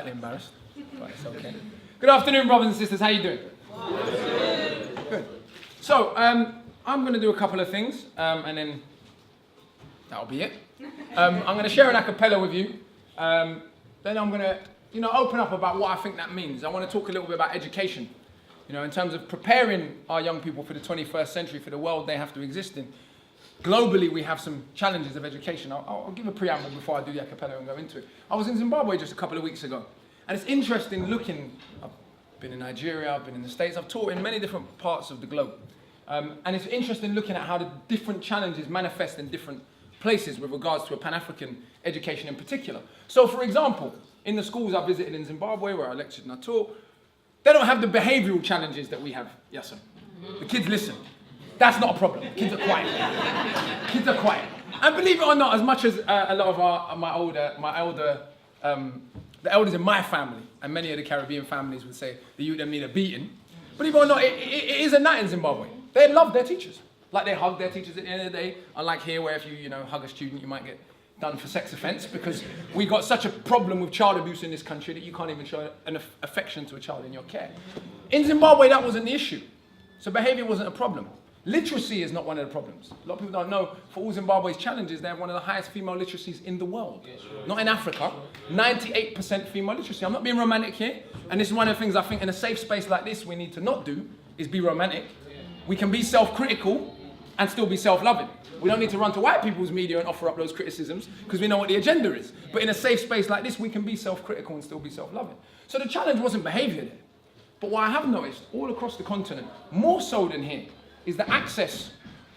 slightly embarrassed, but it's okay. Good afternoon, brothers and sisters. How you doing? Good. So, I'm going to do a couple of things, and then that'll be it. I'm going to share an acapella with you. Then I'm going to, open up about what I think that means. I want to talk a little bit about education, in terms of preparing our young people for the 21st century, for the world they have to exist in. Globally, we have some challenges of education. I'll give a preamble before I do the acapella and go into it. I was in Zimbabwe just a couple of weeks ago, and it's interesting looking. I've been in Nigeria, I've been in the States, I've taught in many different parts of the globe. And it's interesting looking at how the different challenges manifest in different places with regards to a Pan-African education in particular. So, for example, in the schools I visited in Zimbabwe, where I lectured and I taught, they don't have the behavioural challenges that we have. Yes, sir. The kids listen. That's not a problem. Kids are quiet. Kids are quiet. And believe it or not, as much as a lot of the elders in my family, and many of the Caribbean families would say the youth them need a beating, believe it or not, it isn't that in Zimbabwe. They love their teachers. Like they hug their teachers at the end of the day, unlike here where if you hug a student, you might get done for sex offence, because we got such a problem with child abuse in this country that you can't even show an affection to a child in your care. In Zimbabwe, that wasn't the issue. So behaviour wasn't a problem. Literacy is not one of the problems. A lot of people don't know, for all Zimbabwe's challenges, they have one of the highest female literacies in the world. Yeah, sure. Not in Africa. 98% female literacy. I'm not being romantic here. And this is one of the things I think in a safe space like this we need to not do, is be romantic. We can be self-critical and still be self-loving. We don't need to run to white people's media and offer up those criticisms because we know what the agenda is. But in a safe space like this, we can be self-critical and still be self-loving. So the challenge wasn't behaviour there. But what I have noticed all across the continent, more so than here, is the access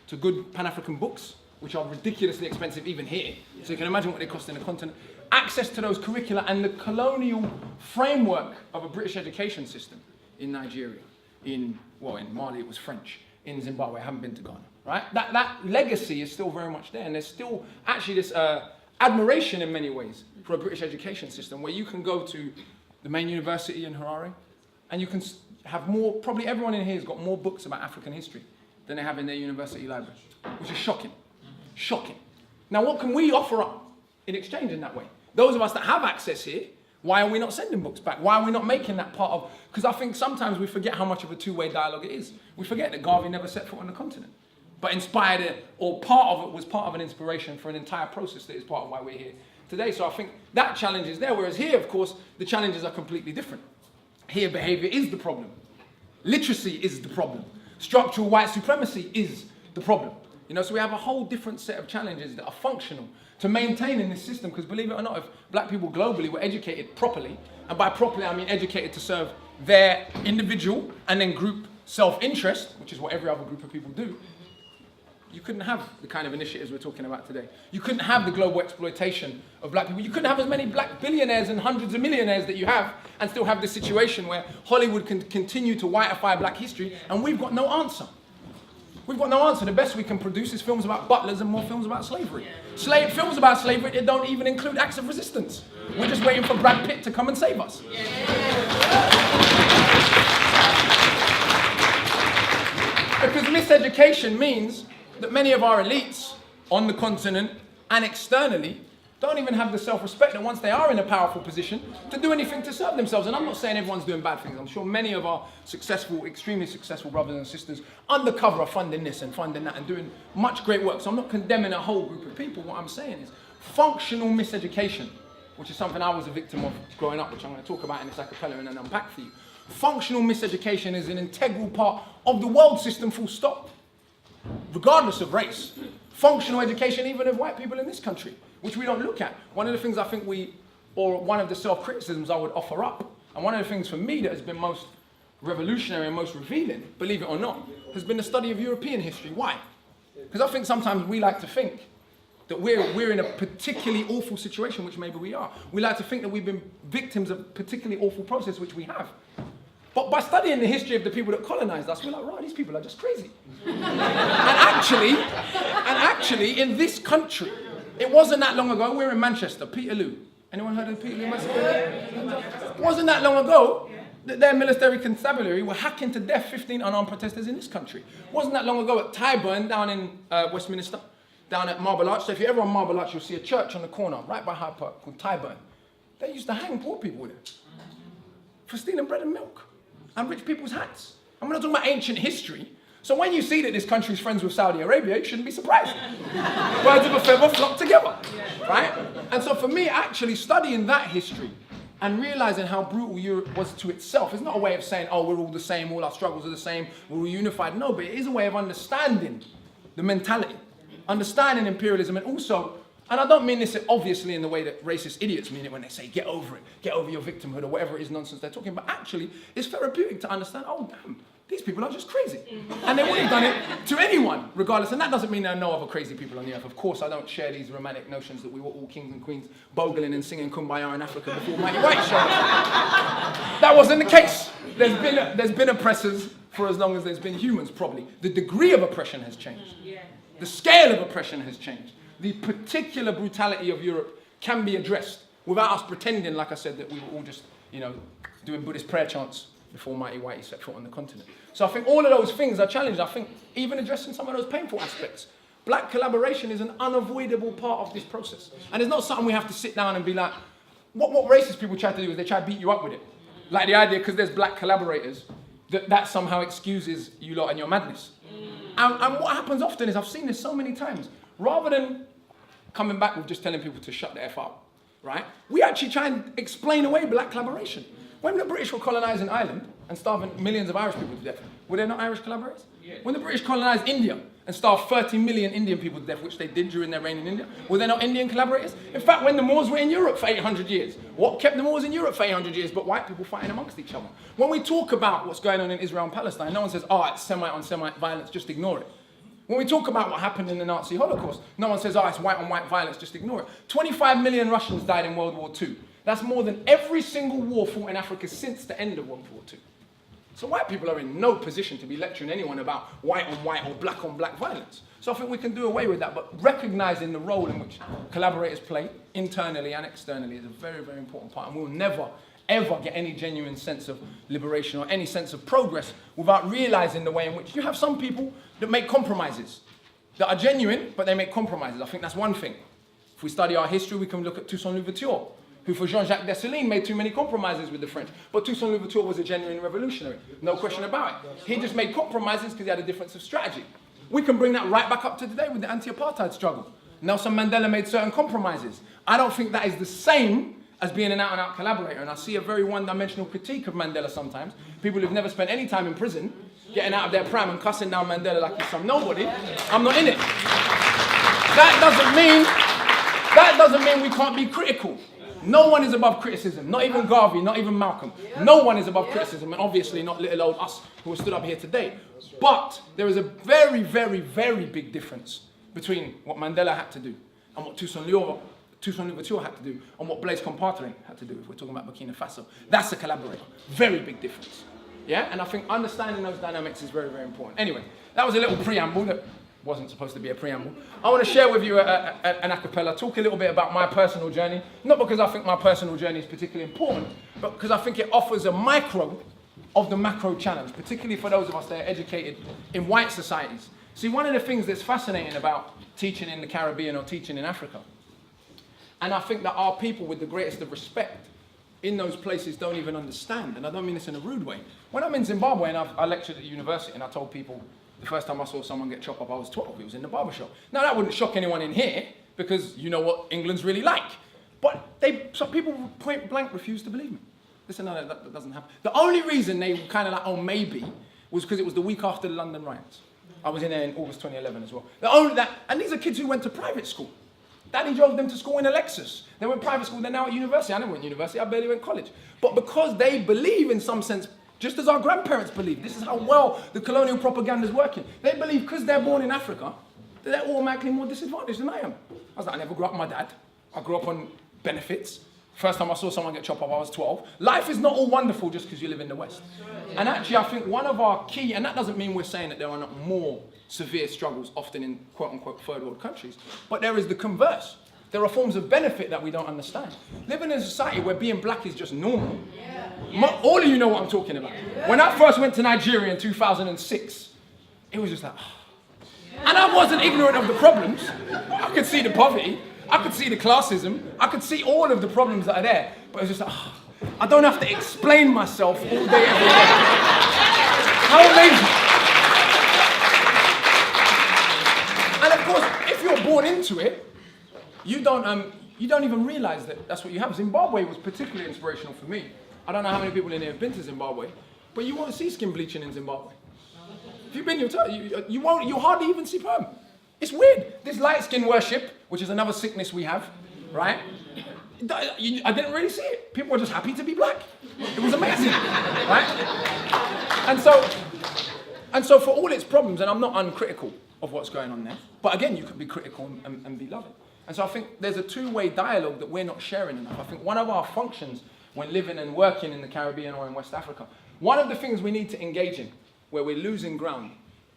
to good Pan-African books, which are ridiculously expensive even here. So you can imagine what they cost in the continent. Access to those curricula and the colonial framework of a British education system in Nigeria. In Mali it was French. In Zimbabwe, I haven't been to Ghana, right? That legacy is still very much there. And there's still actually this admiration in many ways for a British education system where you can go to the main university in Harare and you can have more, probably everyone in here has got more books about African history than they have in their university library, which is shocking. Shocking. Now, what can we offer up in exchange in that way? Those of us that have access here, why are we not sending books back? Why are we not making that part of... Because I think sometimes we forget how much of a two-way dialogue it is. We forget that Garvey never set foot on the continent, but inspired it, or part of it was part of an inspiration for an entire process that is part of why we're here today. So I think that challenge is there, whereas here, of course, the challenges are completely different. Here, behaviour is the problem. Literacy is the problem. Structural white supremacy is the problem. So we have a whole different set of challenges that are functional to maintain in this system, because believe it or not, if black people globally were educated properly, and by properly I mean educated to serve their individual and then group self-interest, which is what every other group of people do, you couldn't have the kind of initiatives we're talking about today. You couldn't have the global exploitation of black people. You couldn't have as many black billionaires and hundreds of millionaires that you have and still have this situation where Hollywood can continue to whiteify black history and we've got no answer. We've got no answer. The best we can produce is films about butlers and more films about slavery. Films about slavery that don't even include acts of resistance. We're just waiting for Brad Pitt to come and save us. Because miseducation means that many of our elites on the continent and externally don't even have the self-respect that once they are in a powerful position to do anything to serve themselves. And I'm not saying everyone's doing bad things. I'm sure many of our successful, extremely successful brothers and sisters undercover are funding this and funding that and doing much great work. So I'm not condemning a whole group of people. What I'm saying is functional miseducation, which is something I was a victim of growing up, which I'm going to talk about in this acapella and then unpack for you. Functional miseducation is an integral part of the world system, full stop. Regardless of race. Functional education even of white people in this country, which we don't look at. One of the things I think one of the self-criticisms I would offer up, and one of the things for me that has been most revolutionary and most revealing, believe it or not, has been the study of European history. Why? Because I think sometimes we like to think that we're in a particularly awful situation, which maybe we are. We like to think that we've been victims of a particularly awful process, which we have. But by studying the history of the people that colonized us, we're like, right, these people are just crazy. and actually, in this country, it wasn't that long ago, we're in Manchester, Peterloo. Anyone heard of Peterloo massacre? It wasn't that long ago that their military constabulary were hacking to death 15 unarmed protesters in this country. It wasn't that long ago at Tyburn, down in Westminster, down at Marble Arch. So if you're ever on Marble Arch, you'll see a church on the corner, right by Hyde Park, called Tyburn. they used to hang poor people there for stealing bread and milk and rich people's hats. And we're not talking about ancient history. So when you see that this country is friends with Saudi Arabia, you shouldn't be surprised. Birds of a feather flock together, right? And so for me, actually studying that history and realizing how brutal Europe was to itself is not a way of saying, oh, we're all the same, all our struggles are the same, we're all unified. No, but it is a way of understanding the mentality, understanding imperialism, and also, and I don't mean this obviously in the way that racist idiots mean it when they say, get over it, get over your victimhood, or whatever it is nonsense they're talking, but actually, it's therapeutic to understand, oh, damn, these people are just crazy. And they would have done it to anyone, regardless. And that doesn't mean there are no other crazy people on the earth. Of course, I don't share these romantic notions that we were all kings and queens bogling and singing Kumbaya in Africa before Mighty White showed up. That wasn't the case. There's been oppressors for as long as there's been humans, probably. The degree of oppression has changed. The scale of oppression has changed. The particular brutality of Europe can be addressed without us pretending, like I said, that we were all just, doing Buddhist prayer chants before Mighty Whitey set foot on the continent. So I think all of those things are challenged. I think even addressing some of those painful aspects. Black collaboration is an unavoidable part of this process. And it's not something we have to sit down and be like, what racist people try to do is they try to beat you up with it. Like the idea, because there's black collaborators, that somehow excuses you lot and your madness. And what happens often is, I've seen this so many times, rather than coming back with just telling people to shut the F up, right? We actually try and explain away black collaboration. When the British were colonising Ireland and starving millions of Irish people to death, were there not Irish collaborators? Yeah. When the British colonised India and starved 30 million Indian people to death, which they did during their reign in India, were there not Indian collaborators? In fact, when the Moors were in Europe for 800 years, what kept the Moors in Europe for 800 years but white people fighting amongst each other? When we talk about what's going on in Israel and Palestine, no one says, oh, it's Semite-on-Semite violence, just ignore it. When we talk about what happened in the Nazi Holocaust, no one says, oh, it's white-on-white violence, just ignore it. 25 million Russians died in World War II. That's more than every single war fought in Africa since the end of World War II. So white people are in no position to be lecturing anyone about white-on-white or black-on-black violence. So I think we can do away with that, but recognizing the role in which collaborators play, internally and externally, is a very, very important part. And we'll never, ever get any genuine sense of liberation or any sense of progress without realizing the way in which you have some people that make compromises, that are genuine, but they make compromises. I think that's one thing. If we study our history, we can look at Toussaint Louverture, who for Jean-Jacques Dessalines made too many compromises with the French. But Toussaint Louverture was a genuine revolutionary, no question about it. He just made compromises because he had a difference of strategy. We can bring that right back up to today with the anti-apartheid struggle. Nelson Mandela made certain compromises. I don't think that is the same as being an out-and-out collaborator. And I see a very one-dimensional critique of Mandela sometimes. People who've never spent any time in prison, getting out of their pram and cussing down Mandela like he's some nobody. I'm not in it. That doesn't mean we can't be critical. No one is above criticism, not even Garvey, not even Malcolm. No one is above criticism, and obviously not little old us who are stood up here today. But there is a very, very, very big difference between what Mandela had to do and what Toussaint Louverture had to do and what Blaise Compaoré had to do, if we're talking about Burkina Faso. That's a collaborator. Very big difference. Yeah? And I think understanding those dynamics is very, very important. Anyway, that was a little preamble that wasn't supposed to be a preamble. I want to share with you an acapella, talk a little bit about my personal journey, not because I think my personal journey is particularly important, but because I think it offers a micro of the macro challenge, particularly for those of us that are educated in white societies. See, one of the things that's fascinating about teaching in the Caribbean or teaching in Africa, and I think that our people with the greatest of respect in those places don't even understand, and I don't mean this in a rude way. When I'm in Zimbabwe and I lectured at university and I told people, the first time I saw someone get chopped up, I was 12. It was in the barbershop. Now, that wouldn't shock anyone in here, because you know what England's really like. But some people point blank refuse to believe me. Listen, no, that doesn't happen. The only reason they were kind of like, oh, maybe, was because it was the week after the London riots. I was in there in August 2011 as well. And these are kids who went to private school. Daddy drove them to school in a Lexus. They went private school, they're now at university. I never went to university, I barely went to college. But because they believe in some sense, just as our grandparents believe, this is how well the colonial propaganda is working. They believe because they're born in Africa, that they're automatically more disadvantaged than I am. I was like, I never grew up with my dad. I grew up on benefits. First time I saw someone get chopped up, I was 12. Life is not all wonderful just because you live in the West. And actually, I think one of our key, and that doesn't mean we're saying that there are not more severe struggles, often in quote-unquote third world countries, but there is the converse. There are forms of benefit that we don't understand. Living in a society where being black is just normal. All of you know what I'm talking about. When I first went to Nigeria in 2006, it was just like, and I wasn't ignorant of the problems. I could see the poverty. I could see the classism. I could see all of the problems that are there. But it's just like, I don't have to explain myself all day, every day. How amazing. And of course, if you're born into it, you don't even realize that that's what you have. Zimbabwe was particularly inspirational for me. I don't know how many people in here have been to Zimbabwe, but you won't see skin bleaching in Zimbabwe. If you've been, you'll hardly even see perm. It's weird. This light skin worship, which is another sickness we have, right? I didn't really see it. People were just happy to be black. It was amazing, right? And so for all its problems, and I'm not uncritical of what's going on there, but again, you can be critical and be loving. And so I think there's a two-way dialogue that we're not sharing enough. I think one of our functions when living and working in the Caribbean or in West Africa, one of the things we need to engage in, where we're losing ground,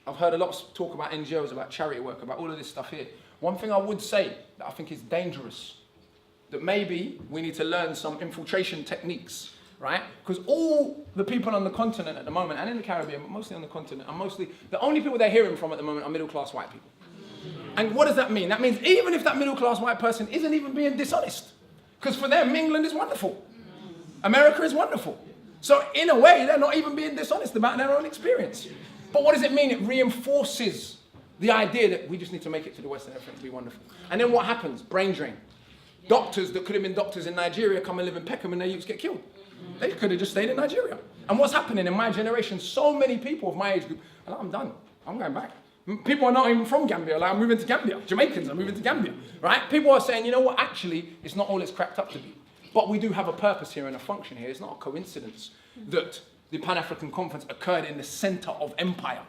I've heard a lot of talk about NGOs, about charity work, about all of this stuff here. One thing I would say that I think is dangerous, that maybe we need to learn some infiltration techniques, right? Because all the people on the continent at the moment, and in the Caribbean, but mostly on the continent, are mostly, the only people they're hearing from at the moment are middle-class white people. And what does that mean? That means even if that middle-class white person isn't even being dishonest, because for them, England is wonderful. America is wonderful. So in a way, they're not even being dishonest about their own experience. But what does it mean? It reinforces the idea that we just need to make it to the West and everything will be wonderful. And then what happens? Brain drain. Doctors that could have been doctors in Nigeria come and live in Peckham and their youths get killed. They could have just stayed in Nigeria. And what's happening in my generation, so many people of my age group, are like, I'm done. I'm going back. People are not even from Gambia, like I'm moving to Gambia. Jamaicans are moving to Gambia, right? People are saying, you know what, actually, it's not all it's cracked up to be. But we do have a purpose here and a function here. It's not a coincidence that the Pan-African Conference occurred in the center of empire.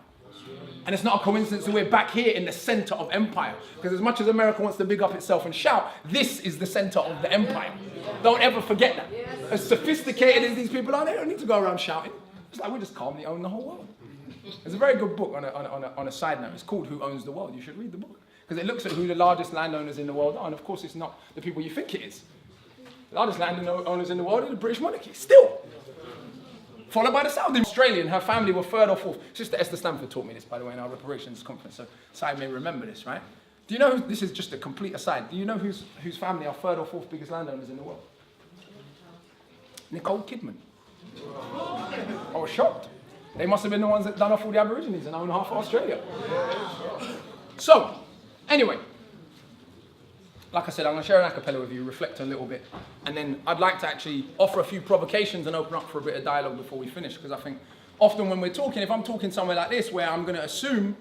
And it's not a coincidence that we're back here in the center of empire. Because as much as America wants to big up itself and shout, this is the center of the empire. Don't ever forget that. As sophisticated as these people are, they don't need to go around shouting. It's like we just calmly own the whole world. There's a very good book on a side note. It's called Who Owns the World? You should read the book. Because it looks at who the largest landowners in the world are. And of course, it's not the people you think it is. The largest landowners in the world are the British monarchy. Still. Followed by the Saudi. Australian, her family were third or fourth. Sister Esther Stanford taught me this, by the way, in our reparations conference. So I may remember this, right? Do you know, this is just a complete aside. Do you know whose family are third or fourth biggest landowners in the world? Nicole Kidman. I was shocked. They must have been the ones that done off all the Aborigines and own half of Australia. So, anyway, like I said, I'm going to share an acapella with you, reflect a little bit, and then I'd like to actually offer a few provocations and open up for a bit of dialogue before we finish, because I think often when we're talking, if I'm talking somewhere like this, where I'm going to assume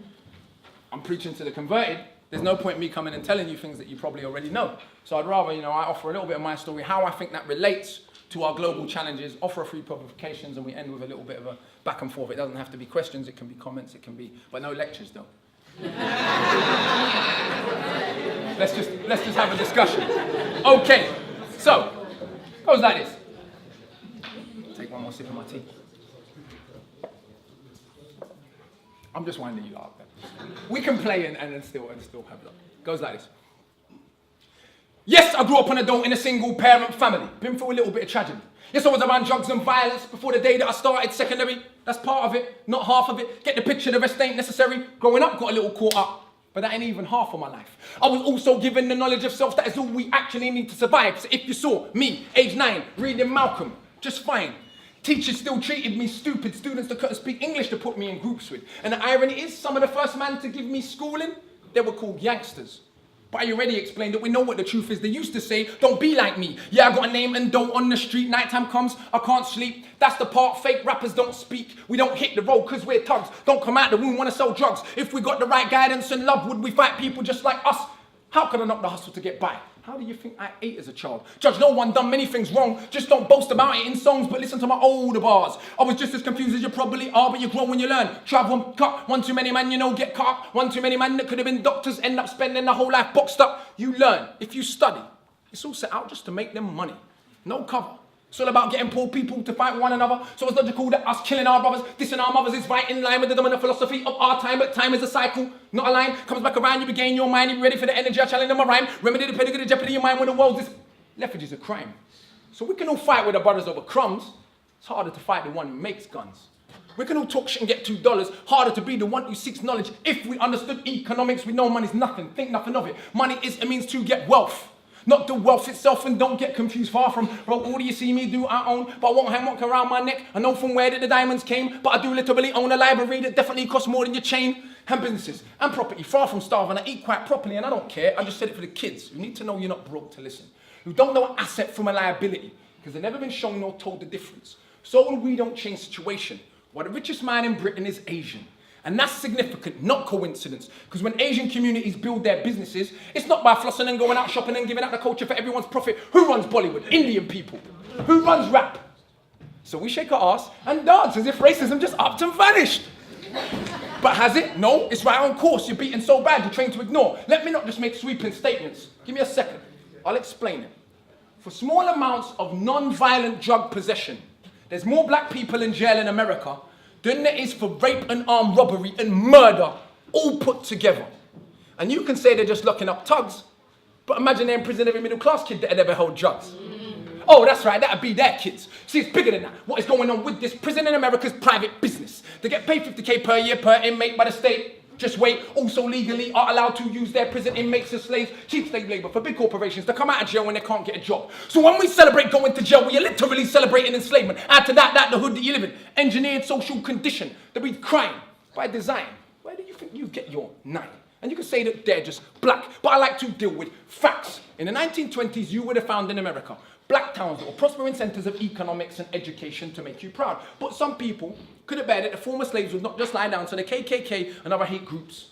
I'm preaching to the converted, there's no point me coming and telling you things that you probably already know. So I'd rather, I offer a little bit of my story, how I think that relates to our global challenges, offer a few provocations, and we end with a little bit of a back and forth. It doesn't have to be questions, it can be comments, it can be, but no lectures though. Let's just have a discussion. Okay, so, goes like this. Take one more sip of my tea. I'm just winding you up. We can play and still have it. Goes like this. Yes, I grew up on a dole in a single parent family. Been through a little bit of tragedy. Yes, I was around drugs and violence before the day that I started secondary. That's part of it, not half of it. Get the picture, the rest ain't necessary. Growing up, got a little caught up. But that ain't even half of my life. I was also given the knowledge of self. That is all we actually need to survive. So if you saw me, age 9, reading Malcolm, just fine. Teachers still treated me stupid. Students that couldn't speak English to put me in groups with. And the irony is, some of the first men to give me schooling, they were called youngsters. But I already explained that we know what the truth is. They used to say, don't be like me. Yeah, I got a name and dough on the street. Nighttime comes, I can't sleep. That's the part fake rappers don't speak. We don't hit the road because we're thugs. Don't come out the womb, want to sell drugs. If we got the right guidance and love, would we fight people just like us? How could I knock the hustle to get by? How do you think I ate as a child? Judge, no one done many things wrong. Just don't boast about it in songs, but listen to my older bars. I was just as confused as you probably are, but you grow when you learn. Travel, cut, one too many man, get caught. One too many man that could have been doctors, end up spending their whole life boxed up. You learn. If you study, it's all set out just to make them money. No cover. It's all about getting poor people to fight one another. So it's logical that us killing our brothers, dissing our mothers is right in line with the dominant philosophy of our time. But time is a cycle, not a line. Comes back around, you regain your mind, you be ready for the energy. I challenge them a rhyme. Remedy the pedagogy, the jeopardy of your mind when the world is... Lethargy is a crime. So we can all fight with our brothers over crumbs. It's harder to fight the one who makes guns. We can all talk shit and get $2. Harder to be the one who seeks knowledge. If we understood economics, we know money's nothing. Think nothing of it. Money is a means to get wealth. Not the wealth itself, and don't get confused, far from, bro, all do you see me do I own, but I won't hang walk around my neck. I know from where the diamonds came, but I do literally own a library that definitely costs more than your chain. And businesses and property, far from starving. I eat quite properly, and I don't care. I just said it for the kids who need to know you're not broke to listen, who don't know an asset from a liability, because they've never been shown nor told the difference. So we don't change situation. Why the richest man in Britain is Asian. And that's significant, not coincidence. Because when Asian communities build their businesses, it's not by flossing and going out shopping and giving out the culture for everyone's profit. Who runs Bollywood? Indian people. Who runs rap? So we shake our ass and dance as if racism just upped and vanished. But has it? No, it's right on course. You're beaten so bad, you're trained to ignore. Let me not just make sweeping statements. Give me a second. I'll explain it. For small amounts of non-violent drug possession, there's more black people in jail in America than there is for rape and armed robbery and murder, all put together. And you can say they're just locking up thugs, but imagine they're in prison every middle-class kid that had ever held drugs. Oh, that's right, that'd be their kids. See, it's bigger than that. What is going on with this? Prison in America's private business. They get paid $50K per year per inmate by the state. Just wait, also legally are allowed to use their prison inmates as slaves, cheap slave labor for big corporations to come out of jail when they can't get a job. So when we celebrate going to jail, we are literally celebrating enslavement. Add to that the hood that you live in. Engineered social condition that breeds crime by design. Where do you think you get your 9? And you can say that they're just black, but I like to deal with facts. In the 1920s, you would have found in America black towns that were prospering centers of economics and education to make you proud. But some people couldn't bear that the former slaves would not just lie down, so the KKK and other hate groups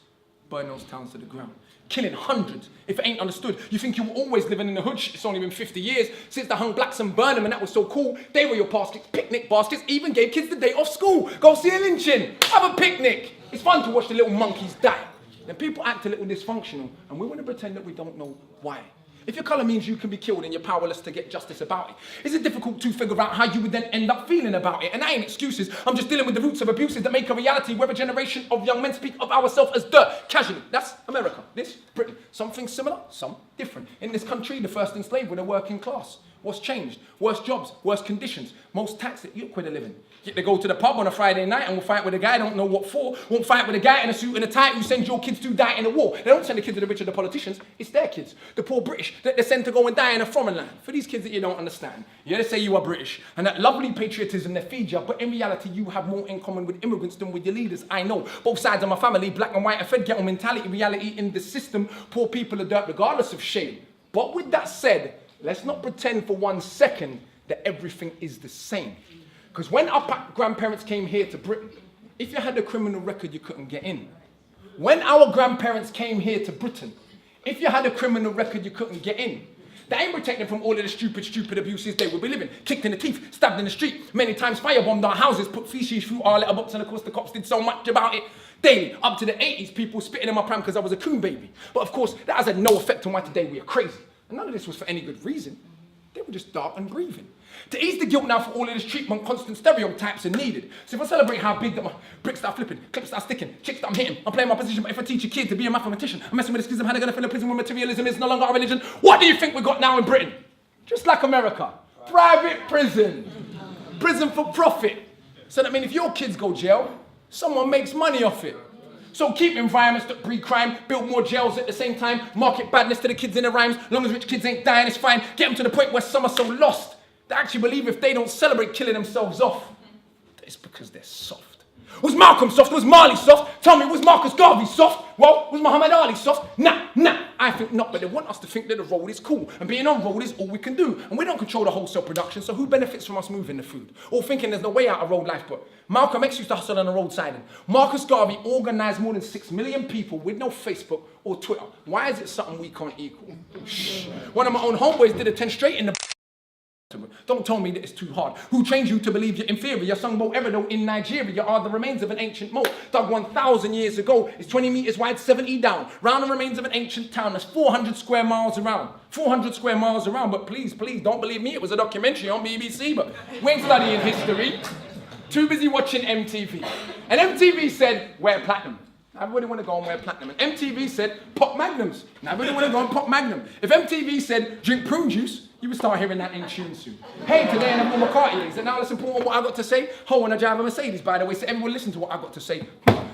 burn those towns to the ground, killing hundreds. If it ain't understood, you think you were always living in the hood. It's only been 50 years since they hung blacks and burned them, and that was so cool. They were your picnic baskets, even gave kids the day off school. Go see a lynching, have a picnic. It's fun to watch the little monkeys die. Then people act a little dysfunctional, and we want to pretend that we don't know why. If your colour means you can be killed and you're powerless to get justice about it, is it difficult to figure out how you would then end up feeling about it? And that ain't excuses. I'm just dealing with the roots of abuses that make a reality where a generation of young men speak of ourselves as dirt, casually. That's America. This, Britain. Something similar, some different. In this country, the first enslaved were the working class. What's changed? Worse jobs, worse conditions, most tax that you quit a living. Yet they go to the pub on a Friday night and will fight with a guy, don't know what for, won't fight with a guy in a suit and a tie who sends your kids to die in a war. They don't send the kids to the rich of the politicians, it's their kids, the poor British, that they send to go and die in a foreign land. For these kids that you don't understand, yeah, they say you are British, and that lovely patriotism they feed you, but in reality you have more in common with immigrants than with your leaders. I know, both sides of my family, black and white, are fed ghetto mentality, reality in the system, poor people are dirt regardless of shame. But with that said, let's not pretend for 1 second that everything is the same. Because when our grandparents came here to Britain, if you had a criminal record, you couldn't get in. When our grandparents came here to Britain, if you had a criminal record, you couldn't get in. They ain't protected from all of the stupid abuses they would be living. Kicked in the teeth, stabbed in the street, many times firebombed our houses, put feces through our letterbox, and of course the cops did so much about it. Daily, up to the 80s, people spitting in my pram because I was a coon baby. But of course, that has had no effect on why today we are crazy. And none of this was for any good reason. They were just dark and breathing. To ease the guilt now for all of this treatment, constant stereotypes are needed. So if I celebrate how big that my bricks start flipping, clips start sticking, chicks that I'm hitting, I'm playing my position, but if I teach a kid to be a mathematician, I'm messing with the schism, how they gonna fill a prison when materialism is no longer our religion? What do you think we got now in Britain? Just like America. Private prison. Prison for profit. So that means if your kids go jail, someone makes money off it. So keep environments that breed crime, build more jails at the same time, market badness to the kids in the rhymes, long as rich kids ain't dying, it's fine. Get them to the point where some are so lost, they actually believe if they don't celebrate killing themselves off, it's because they're soft. Was Malcolm soft? Was Marley soft? Tell me, was Marcus Garvey soft? Well, was Muhammad Ali soft? Nah, I think not, but they want us to think that the road is cool, and being on road is all we can do, and we don't control the wholesale production, so who benefits from us moving the food? Or thinking there's no way out of road life, but Malcolm X used to hustle on the roadside, and Marcus Garvey organised more than 6 million people with no Facebook or Twitter. Why is it something we can't equal? Shh. One of my own homeboys did a 10 straight in the... Don't tell me that it's too hard. Who trained you to believe you're inferior? Sungbo Eredo in Nigeria are the remains of an ancient moat dug 1,000 years ago. It's 20 meters wide, 70 down. Round the remains of an ancient town that's 400 square miles around. 400 square miles around, but please, don't believe me. It was a documentary on BBC, but we ain't studying history. Too busy watching MTV. And MTV said, wear platinum. Everybody want to go and wear platinum. And MTV said, pop magnums. Now everybody want to go and pop magnum. If MTV said, drink prune juice, you would start hearing that in tune soon. Hey, today in Paul McCartney, is it now less important what I got to say? Oh, and I drive a Mercedes, by the way, so everyone listen to what I got to say.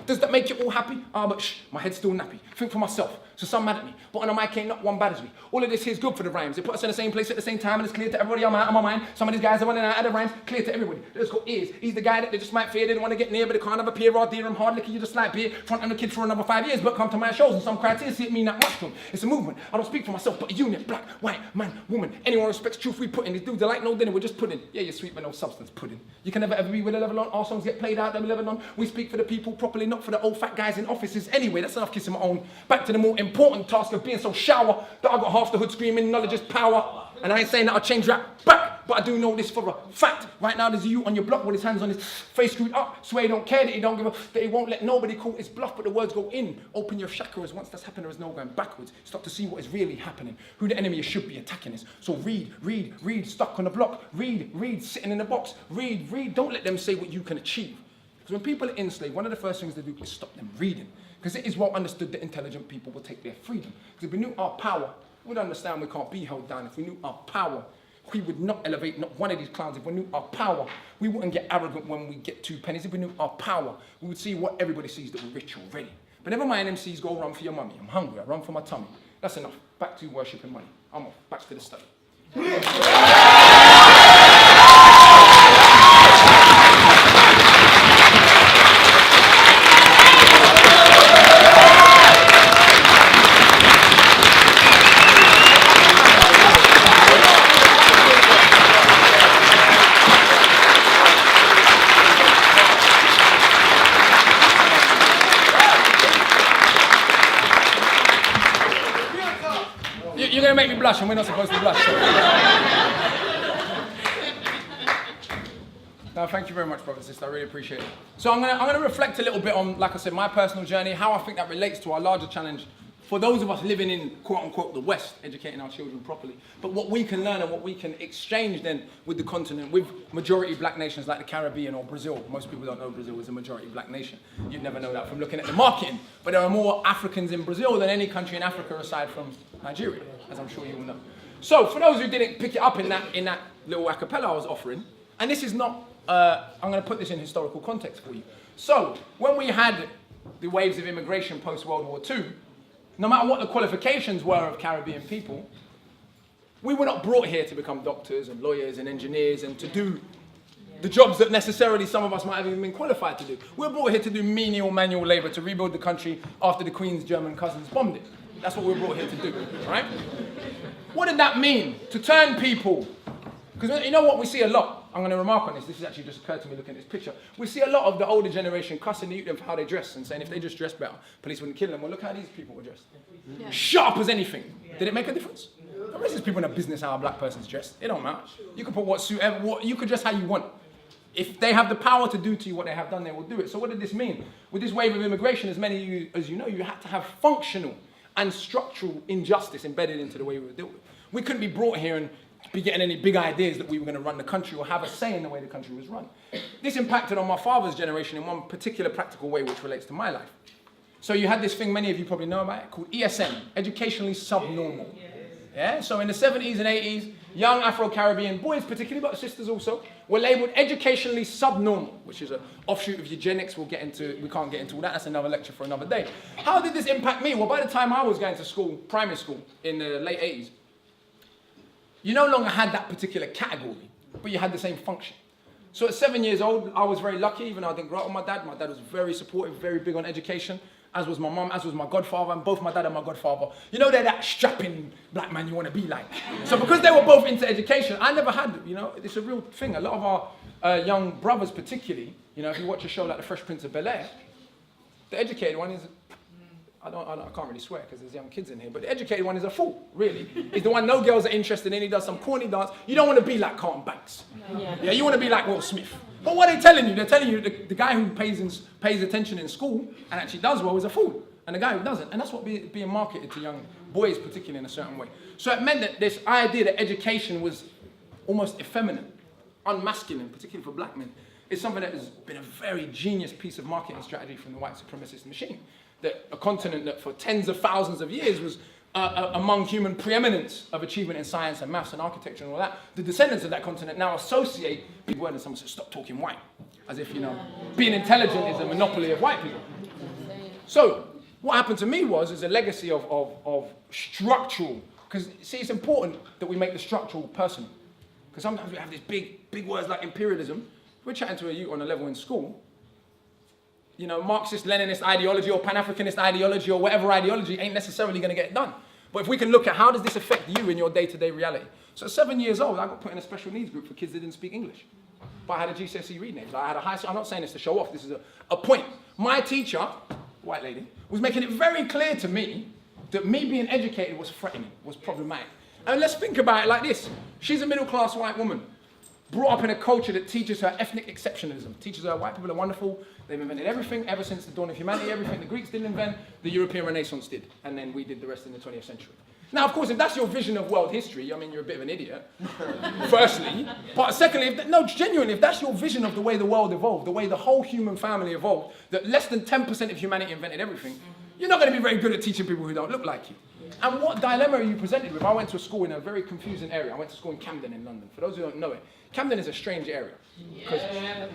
Does that make you all happy? But shh, my head's still nappy. Think for myself. So some mad at me. But on a mic ain't not one bad as me. All of this here is good for the rhymes. They put us in the same place at the same time, and it's clear to everybody on my mind. Some of these guys are running out of the rhymes, clear to everybody. Let's go ears. He's the guy that they just might fear, they don't want to get near, but they can't have a peer or dear. I'm hard liquor, you just like beer. Fronting the kid for another 5 years, but come to my shows and some criteria see it mean that much to them. It's a movement. I don't speak for myself, but a unit. Black, white, man, woman. Anyone respects truth we put in. These dudes are like no dinner, we're just pudding. Yeah, you're sweet but no substance, pudding. You can never ever be with a level on. Our songs get played out, then we level on. We speak for the people properly, not for the old fat guys in offices. Anyway, that's enough kissing my own. Back to the more important task of being so shower that I got half the hood screaming knowledge is power. And I ain't saying that I'll change rap back, but I do know this for a fact. Right now there's a youth on your block with his hands on his face screwed up. Swear he don't care, that he don't give a, that he won't let nobody call his bluff, but the words go in. Open your chakras. Once that's happened, there is no going backwards. Stop to see what is really happening. Who the enemy should be attacking is. So read, stuck on the block. Read, sitting in the box. Read. Don't let them say what you can achieve. Because when people are enslaved, one of the first things they do is stop them reading. Because it is well understood that intelligent people will take their freedom. Because if we knew our power, we'd understand we can't be held down. If we knew our power, we would not elevate not one of these clowns. If we knew our power, we wouldn't get arrogant when we get 2 pennies. If we knew our power, we would see what everybody sees, that we're rich already. But never mind MCs, go run for your mummy. I'm hungry, I run for my tummy. That's enough. Back to worship and money. I'm off. Back to the study. You're going to make me blush, and we're not supposed to blush. So. No, thank you very much, brother and sister. I really appreciate it. So I'm going to reflect a little bit on, like I said, my personal journey, how I think that relates to our larger challenge for those of us living in, quote-unquote, the West, educating our children properly. But what we can learn and what we can exchange then with the continent, with majority black nations like the Caribbean or Brazil. Most people don't know Brazil is a majority black nation. You'd never know that from looking at the marketing. But there are more Africans in Brazil than any country in Africa aside from Nigeria, as I'm sure you all know. So for those who didn't pick it up in that little acapella I was offering, and this is not, I'm going to put this in historical context for you. So when we had the waves of immigration post-World War II, no matter what the qualifications were of Caribbean people, we were not brought here to become doctors and lawyers and engineers and to do the jobs that necessarily some of us might have even been qualified to do. We were brought here to do menial manual labor, to rebuild the country after the Queen's German cousins bombed it. That's what we were brought here to do, right? What did that mean? To turn people, because you know what we see a lot, I'm going to remark on this, this has actually just occurred to me looking at this picture. We see a lot of the older generation cussing the youth for how they dress and saying if they just dress better, police wouldn't kill them. Well, look how these people were dressed. Yeah. Sharp as anything. Yeah. Did it make a difference? The rest of people in a business how a black person's dressed. It don't matter. You can put what suit, you could dress how you want. If they have the power to do to you what they have done, they will do it. So what did this mean? With this wave of immigration, as many of you, as you know, you had to have functional and structural injustice embedded into the way we were dealt with. We couldn't be brought here and be getting any big ideas that we were going to run the country or have a say in the way the country was run. This impacted on my father's generation in one particular practical way which relates to my life. So you had this thing many of you probably know about it called ESN, educationally subnormal. Yeah? So in the 70s and 80s, young Afro-Caribbean boys particularly, but sisters also, were labelled educationally subnormal, which is an offshoot of eugenics. We can't get into all that. That's another lecture for another day. How did this impact me? Well, by the time I was going to school, primary school, in the late 80s, you no longer had that particular category, but you had the same function. So at 7 years old, I was very lucky, even though I didn't grow up with my dad. My dad was very supportive, very big on education, as was my mum, as was my godfather, and both my dad and my godfather. You know, they're that strapping black man you want to be like. So because they were both into education, I never had, you know, it's a real thing. A lot of our young brothers particularly, you know, if you watch a show like The Fresh Prince of Bel-Air, the educated one is, I can't really swear because there's young kids in here, but the educated one is a fool, really. He's the one no girls are interested in. He does some corny dance. You don't want to be like Carlton Banks. Yeah, you want to be like Will Smith. But what are they telling you? They're telling you the guy who pays attention in school and actually does well is a fool, and the guy who doesn't. And that's what being marketed to young boys, particularly in a certain way. So it meant that this idea that education was almost effeminate, unmasculine, particularly for black men, is something that has been a very genius piece of marketing strategy from the white supremacist machine. That a continent that for tens of thousands of years was among human preeminence of achievement in science and maths and architecture and all that, the descendants of that continent now associate big word and someone says, stop talking white. As if, you know, being intelligent is a monopoly of white people. So what happened to me was a legacy of structural, because see, it's important that we make the structural personal. Because sometimes we have these big words like imperialism. We're chatting to a youth on a level in school. You know, Marxist-Leninist ideology or Pan-Africanist ideology or whatever ideology ain't necessarily going to get it done. But if we can look at how does this affect you in your day-to-day reality. So at 7 years old, I got put in a special needs group for kids that didn't speak English. But I had a GCSE reading age. I had a high school. I'm not saying this to show off. This is a point. My teacher, white lady, was making it very clear to me that me being educated was threatening, was problematic. And let's think about it like this. She's a middle-class white woman, brought up in a culture that teaches her ethnic exceptionalism, teaches her white people are wonderful, they've invented everything ever since the dawn of humanity, everything the Greeks didn't invent, the European Renaissance did, and then we did the rest in the 20th century. Now, of course, if that's your vision of world history, I mean, you're a bit of an idiot, firstly. But secondly, genuinely, if that's your vision of the way the world evolved, the way the whole human family evolved, that less than 10% of humanity invented everything, you're not going to be very good at teaching people who don't look like you. And what dilemma are you presented with? I went to a school in a very confusing area. I went to school in Camden in London. For those who don't know it, Camden is a strange area. Because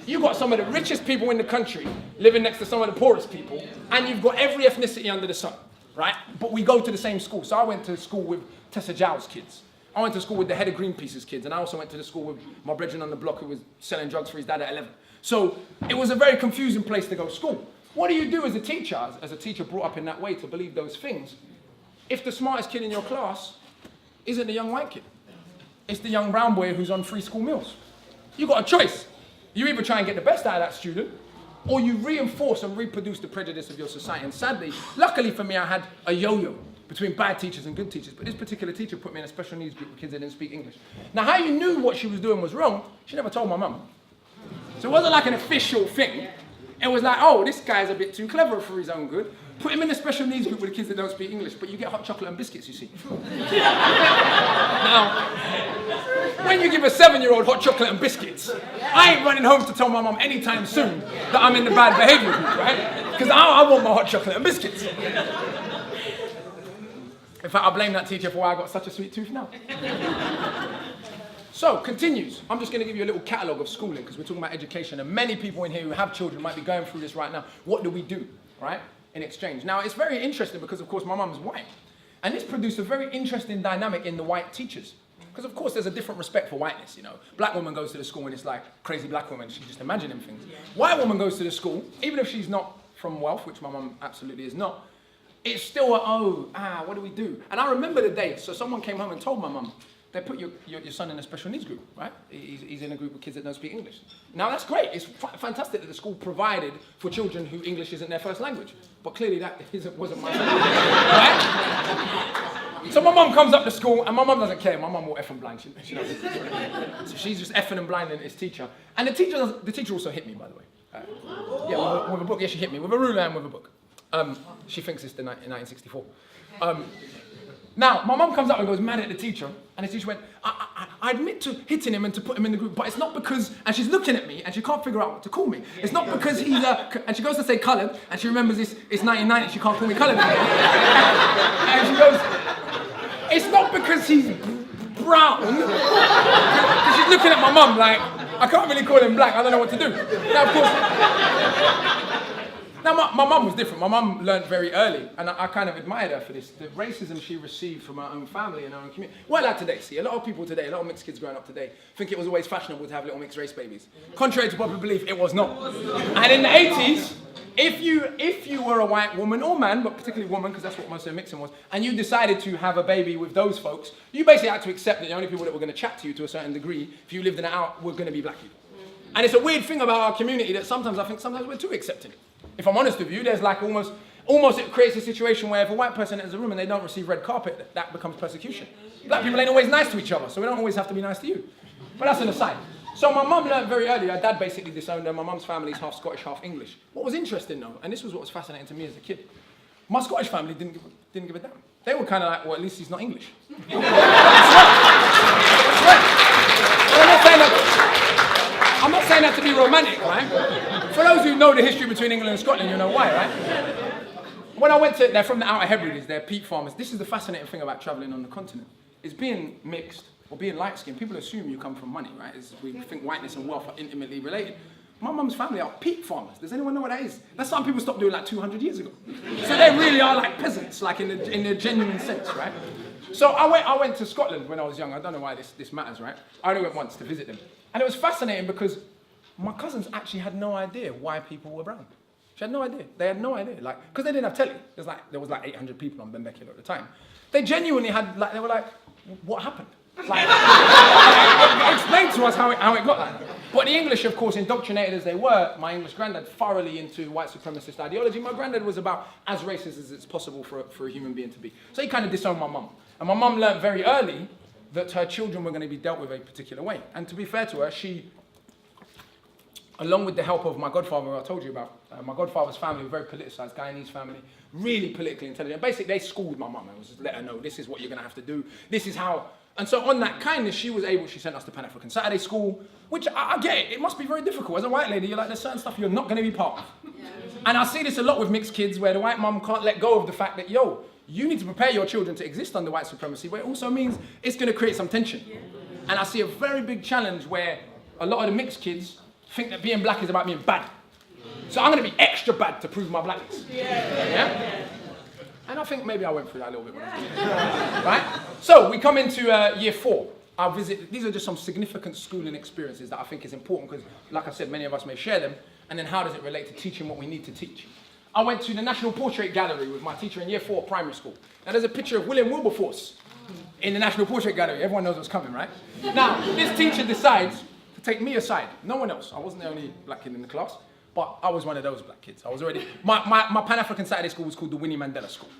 you've got some of the richest people in the country living next to some of the poorest people, and you've got every ethnicity under the sun, right? But we go to the same school. So I went to school with Tessa Jow's kids. I went to school with the head of Greenpeace's kids, and I also went to the school with my brethren on the block who was selling drugs for his dad at 11. So it was a very confusing place to go to school. What do you do as a teacher brought up in that way to believe those things, if the smartest kid in your class isn't the young white kid? It's the young brown boy who's on free school meals. You've got a choice. You either try and get the best out of that student, or you reinforce and reproduce the prejudice of your society. And sadly, luckily for me, I had a yo-yo between bad teachers and good teachers. But this particular teacher put me in a special needs group with kids that didn't speak English. Now, how you knew what she was doing was wrong, she never told my mum. So it wasn't like an official thing. It was like, oh, this guy's a bit too clever for his own good. Put him in a special needs group with the kids that don't speak English, but you get hot chocolate and biscuits, you see. Now, when you give a 7-year-old hot chocolate and biscuits, I ain't running home to tell my mum anytime soon that I'm in the bad behavior group, right? Because I want my hot chocolate and biscuits. In fact, I blame that teacher for why I got such a sweet tooth now. So, continues. I'm just going to give you a little catalogue of schooling because we're talking about education, and many people in here who have children might be going through this right now. What do we do, right, in exchange? Now, it's very interesting because, of course, my mum's white. And this produced a very interesting dynamic in the white teachers. Because, of course, there's a different respect for whiteness, you know. Black woman goes to the school and it's like, crazy black woman, she's just imagining things. Yeah. White woman goes to the school, even if she's not from wealth, which my mum absolutely is not, it's still what do we do? And I remember the day, so someone came home and told my mum, they put your son in a special needs group, right? He's in a group of kids that don't speak English. Now that's great. It's fantastic that the school provided for children who English isn't their first language. But clearly that wasn't my language, right? So my mum comes up to school, and my mum doesn't care. My mum will F and blind. She knows. So she's just effing and blinding his teacher. And the teacher also hit me, by the way. With a book. Yeah, she hit me with a ruler and with a book. She thinks it's the 1964. Now, my mum comes up and goes mad at the teacher, and the teacher went, I admit to hitting him and to put him in the group, but it's not because, and she's looking at me, and she can't figure out what to call me. It's not because he's and she goes to say coloured, and she remembers it's 1990, she can't call me coloured anymore. And she goes, it's not because he's brown, because she's looking at my mum like, I can't really call him black, I don't know what to do. Now, of course, now, my mum was different. My mum learned very early, and I kind of admired her for this. The racism she received from her own family and her own community. Well, like today, see, a lot of people today, a lot of mixed kids growing up today, think it was always fashionable to have little mixed race babies. Contrary to popular belief, it was not. And in the 80s, if you were a white woman or man, but particularly woman, because that's what most of the mixing was, and you decided to have a baby with those folks, you basically had to accept that the only people that were going to chat to you to a certain degree, if you lived in it out, were going to be black people. And it's a weird thing about our community that sometimes I think we're too accepting. If I'm honest with you, there's like almost it creates a situation where if a white person enters a room and they don't receive red carpet, that becomes persecution. Black people ain't always nice to each other, so we don't always have to be nice to you. But that's an aside. So my mum learned very early, her dad basically disowned her, my mum's family's half Scottish, half English. What was interesting though, and this was what was fascinating to me as a kid, my Scottish family didn't give a damn. They were kind of like, well, at least he's not English. That's right. I'm not saying that to be romantic, right? For those who know the history between England and Scotland, you know why, right? When I went to, they're from the Outer Hebrides, they're peat farmers. This is the fascinating thing about traveling on the continent. Is being mixed or being light-skinned, people assume you come from money, right? We think whiteness and wealth are intimately related. my mum's family are peat farmers. Does anyone know what that is? That's something people stopped doing like 200 years ago. So they really are like peasants, like in a genuine sense, right? So I went to Scotland when I was young. I don't know why this matters, right? I only went once to visit them. And it was fascinating because my cousins actually had no idea why people were brown. She had no idea. They had no idea. Like, because they didn't have telly. There was like 800 people on Benbecula at the time. They genuinely had, like, they were like, what happened? Like, explain to us how it got like that. But the English, of course, indoctrinated as they were, my English granddad thoroughly into white supremacist ideology. My granddad was about as racist as it's possible for a human being to be. So he kind of disowned my mum. And my mum learned very early that her children were going to be dealt with a particular way. And to be fair to her, she, along with the help of my godfather, who I told you about, my godfather's family, a very politicized Guyanese family, really politically intelligent. Basically, they schooled my mum and was just let her know, this is what you're going to have to do. This is how. And so on that kindness, she sent us to Pan-African Saturday School, which I get it. It must be very difficult. As a white lady, you're like, there's certain stuff you're not going to be part of. Yeah. And I see this a lot with mixed kids where the white mum can't let go of the fact that, yo, you need to prepare your children to exist under white supremacy, but it also means it's going to create some tension. Yeah. And I see a very big challenge where a lot of the mixed kids think that being black is about being bad. So I'm going to be extra bad to prove my blackness. Yeah? And I think maybe I went through that a little bit when I was young. Right? So we come into year 4. These are just some significant schooling experiences that I think is important because, like I said, many of us may share them. And then how does it relate to teaching what we need to teach? I went to the National Portrait Gallery with my teacher in year 4 primary school. Now there's a picture of William Wilberforce in the National Portrait Gallery. Everyone knows what's coming, right? Now, this teacher decides to take me aside. No one else. I wasn't the only black kid in the class. But I was one of those black kids. I was already, my Pan-African Saturday School was called the Winnie Mandela School.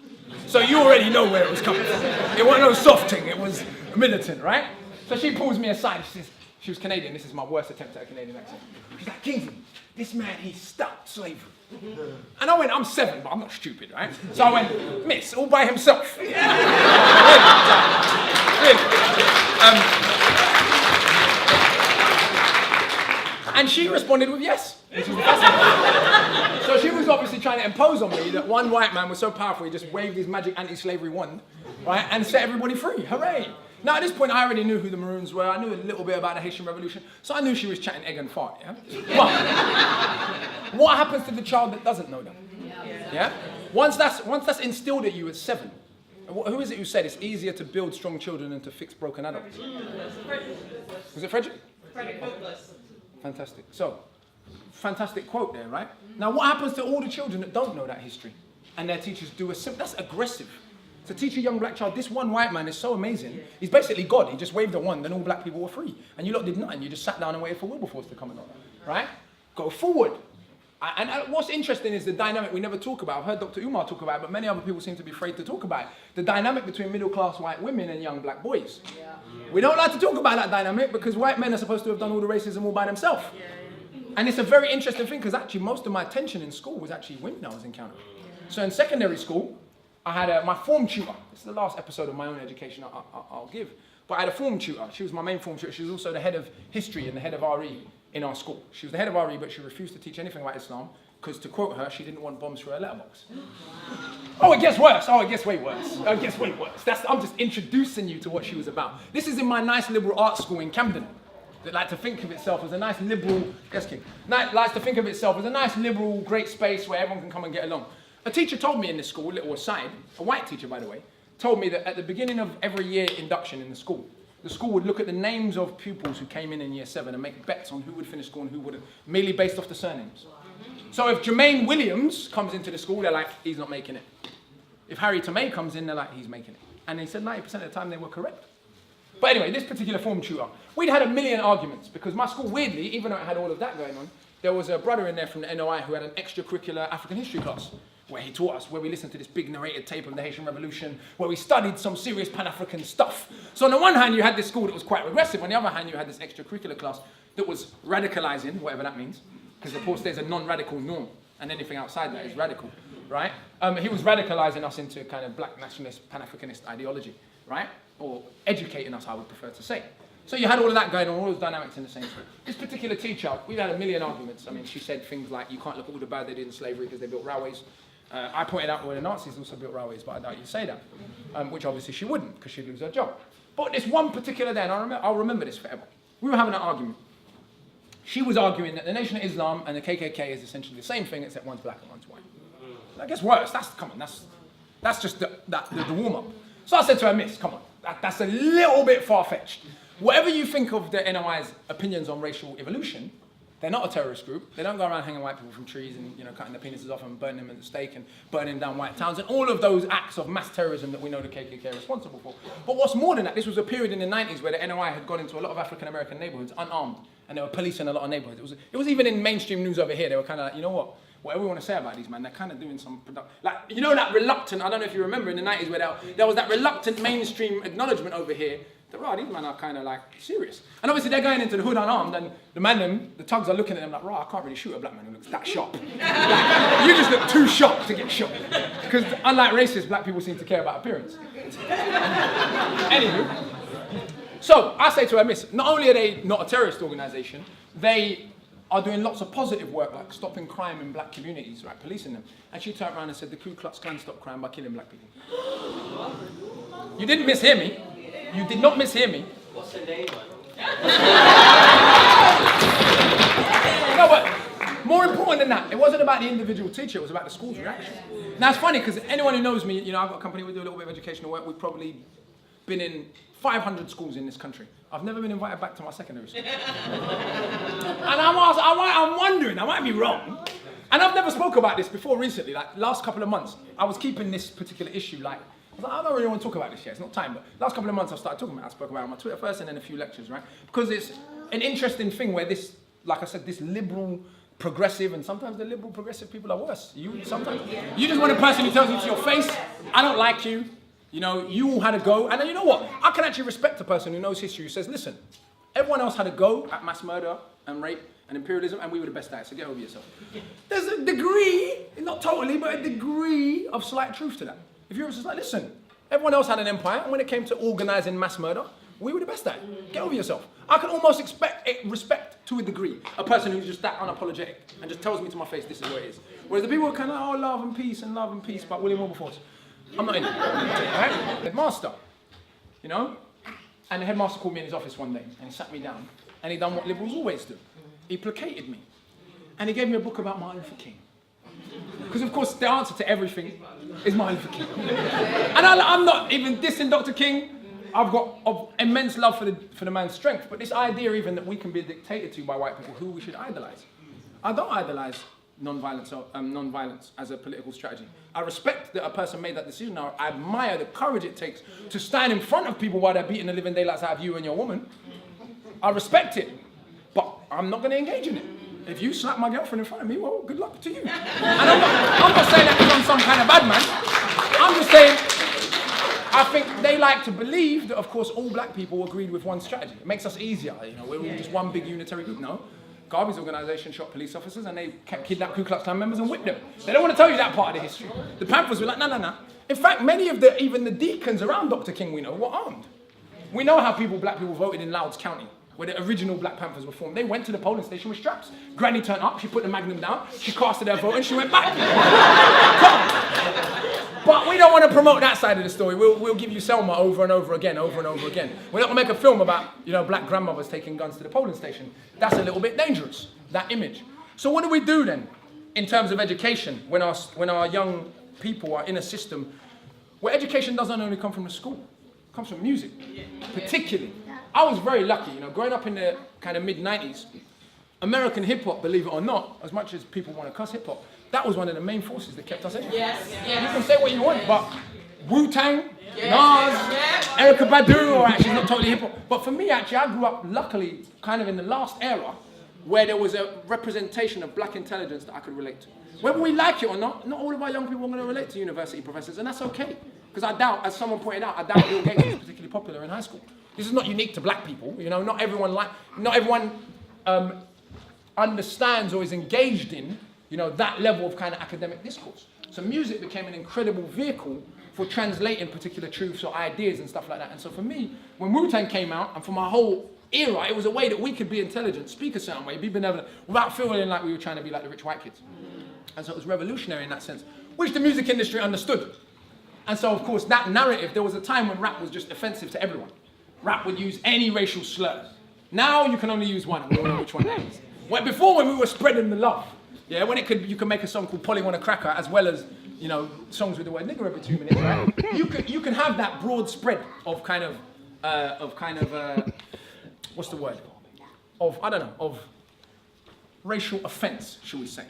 So you already know where it was coming from. It wasn't no soft thing, it was militant, right? So she pulls me aside, she says, she was Canadian, this is my worst attempt at a Canadian accent. She's like, Kingsley, this man, he stopped slavery. And I went, I'm 7, but I'm not stupid, right? So I went, miss, all by himself. Really? And she responded with yes. Which is fascinating. So she was obviously trying to impose on me that one white man was so powerful, he just waved his magic anti-slavery wand, right, and set everybody free. Hooray! Now at this point, I already knew who the Maroons were. I knew a little bit about the Haitian Revolution, so I knew she was chatting egg and fart. Yeah. But what happens to the child that doesn't know that? Yeah. Once that's instilled at you at 7, who is it who said it's easier to build strong children than to fix broken adults? Was it Frederick? Frederick Douglass. Fantastic. So, fantastic quote there, right? Now, what happens to all the children that don't know that history? And their teachers do that's aggressive. To teach a young black child, this one white man is so amazing. He's basically God. He just waved a wand and all black people were free. And you lot did nothing. You just sat down and waited for Wilberforce to come along, right? Go forward. And what's interesting is the dynamic we never talk about. I've heard Dr. Umar talk about it, but many other people seem to be afraid to talk about it. The dynamic between middle-class white women and young black boys. Yeah. We don't like to talk about that dynamic because white men are supposed to have done all the racism all by themselves. Yeah. And it's a very interesting thing because actually most of my attention in school was actually women I was encountering. So in secondary school, I had my form tutor. This is the last episode of my own education I'll give. But I had a form tutor. She was my main form tutor. She was also the head of history and the head of RE in our school. She was the head of RE, but she refused to teach anything about Islam because, to quote her, she didn't want bombs through her letterbox. Oh, it gets worse. Oh, it gets way worse. It gets way worse. I'm just introducing you to what she was about. This is in my nice liberal arts school in Camden that like to think of itself as a nice liberal, yes, King, likes to think of itself as a nice liberal, great space where everyone can come and get along. A teacher told me in this school, a little aside, a white teacher, by the way, told me that at the beginning of every year induction in the school would look at the names of pupils who came in year 7 and make bets on who would finish school and who wouldn't, merely based off the surnames. So if Jermaine Williams comes into the school, they're like, he's not making it. If Harry Tomei comes in, they're like, he's making it. And they said 90% of the time they were correct. But anyway, this particular form tutor, we'd had a million arguments because my school, weirdly, even though it had all of that going on, there was a brother in there from the NOI who had an extracurricular African history class where he taught us, where we listened to this big narrated tape of the Haitian Revolution, where we studied some serious Pan-African stuff. So on the one hand, you had this school that was quite regressive. On the other hand, you had this extracurricular class that was radicalizing, whatever that means, because of course there's a non-radical norm, and anything outside that is radical, right? He was radicalizing us into kind of black nationalist, Pan-Africanist ideology, right? Or educating us, I would prefer to say. So you had all of that going on, all those dynamics in the same school. This particular teacher, we've had a million arguments. I mean, she said things like, you can't look at all the bad they did in slavery because they built railways. I pointed out where the Nazis also built railways, but I doubt you'd say that. Which obviously she wouldn't, because she'd lose her job. But this one particular day, and I'll remember this forever. We were having an argument. she was arguing that the Nation of Islam and the KKK is essentially the same thing, except one's black and one's white. That gets worse. That's just the warm-up. So I said to her, Miss, come on, that's a little bit far-fetched. Whatever you think of the NOI's opinions on racial evolution, they're not a terrorist group. They don't go around hanging white people from trees and cutting their penises off and burning them at the stake and burning down white towns and all of those acts of mass terrorism that we know the KKK are responsible for. But what's more than that, this was a period in the 90s where the NOI had gone into a lot of African American neighborhoods unarmed, and they were policing a lot of neighborhoods. It was even in mainstream news over here. They were kind of like, you know what? Whatever we want to say about these man, they're kind of doing some that reluctant. I don't know if you remember in the 90s where there was that reluctant mainstream acknowledgement over here. These men are kind of like serious. And obviously they're going into the hood unarmed, and the thugs are looking at them like, I can't really shoot a black man who looks that sharp. Like, you just look too sharp to get shot. Because unlike racists, black people seem to care about appearance. Anywho, so I say to her, Miss, not only are they not a terrorist organisation, they are doing lots of positive work, like stopping crime in black communities, right, policing them. And she turned around and said, the Ku Klux Klan stop crime by killing black people. You didn't mishear me. You did not mishear me. What's the name, man? No, but more important than that, it wasn't about the individual teacher, it was about the school's reaction. Now it's funny, because anyone who knows me, I've got a company, we do a little bit of educational work, we've probably been in 500 schools in this country. I've never been invited back to my secondary school. And I'm wondering, I might be wrong, and I've never spoke about this before recently, like last couple of months, I was keeping this particular issue like, I don't really want to talk about this yet, it's not time, but last couple of months I've started talking about it. I spoke about it on my Twitter first and then a few lectures, right? Because it's an interesting thing where this, like I said, this liberal, progressive, and sometimes the liberal, progressive people are worse. You just want a person who tells you to your face, I don't like you, you all had a go. And then you know what? I can actually respect a person who knows history, who says, listen, everyone else had a go at mass murder and rape and imperialism, and we were the best at it, so get over yourself. There's a degree, not totally, but a degree of slight truth to that. If you're just like, listen, everyone else had an empire, and when it came to organising mass murder, we were the best at it. Get over yourself. I can almost respect to a degree a person who's just that unapologetic and just tells me to my face, this is what it is. Whereas the people are kind of, love and peace, but William Wilberforce. I'm not in it. Right? Headmaster, and the headmaster called me in his office one day, and he sat me down, and he done what liberals always do. He placated me, and he gave me a book about Martin Luther King. Because of course the answer to everything is Martin Luther King. And I'm not even dissing Dr. King. I've got immense love for the man's strength, but this idea even that we can be dictated to by white people who we should idolise. I don't idolise non-violence as a political strategy. I respect that a person made that decision. I admire the courage it takes to stand in front of people while they're beating the living daylights out of you and your woman. I respect it, but I'm not going to engage in it. If you slap my girlfriend in front of me, well, good luck to you. And I'm not saying that because I'm some kind of bad man. I'm just saying, I think they like to believe that, of course, all black people agreed with one strategy. It makes us easier, we're all just one big unitary group. No. Garvey's organisation shot police officers and they kidnapped Ku Klux Klan members and whipped them. They don't want to tell you that part of the history. The Panthers were like, no. In fact, many of even the deacons around Dr. King we know were armed. We know how black people voted in Louds County, where the original Black Panthers were formed. They went to the polling station with straps. Granny turned up, she put the magnum down, she casted her vote and she went back. But we don't want to promote that side of the story. We'll give you Selma over and over again. We're not going to make a film about black grandmothers taking guns to the polling station. That's a little bit dangerous, that image. So what do we do then in terms of education when our young people are in a system where education doesn't only come from the school, it comes from music, particularly. I was very lucky, growing up in the kind of mid-90s, American hip-hop, believe it or not, as much as people want to cuss hip-hop, that was one of the main forces that kept us in. Yes. You can say what you want, but Wu-Tang, Nas, Erykah Badu, or actually not totally hip-hop. But for me, actually, I grew up, luckily, kind of in the last era, where there was a representation of black intelligence that I could relate to. Whether we like it or not all of our young people are going to relate to university professors, and that's okay. Because I doubt, as someone pointed out, Bill Gates was particularly popular in high school. This is not unique to black people, not everyone understands or is engaged in, that level of kind of academic discourse. So music became an incredible vehicle for translating particular truths or ideas and stuff like that. And so for me, when Wu-Tang came out, and for my whole era, it was a way that we could be intelligent, speak a certain way, be benevolent, without feeling like we were trying to be like the rich white kids. And so it was revolutionary in that sense, which the music industry understood. And so, of course, that narrative, there was a time when rap was just offensive to everyone. Rap would use any racial slurs. Now you can only use one, and we all know which one that is. Before when we were spreading the love, yeah, when you could make a song called Polly Want a Cracker as well as, you know, songs with the word nigger every 2 minutes, right? You can have that broad spread of kind of what's the word? Of racial offence, shall we say.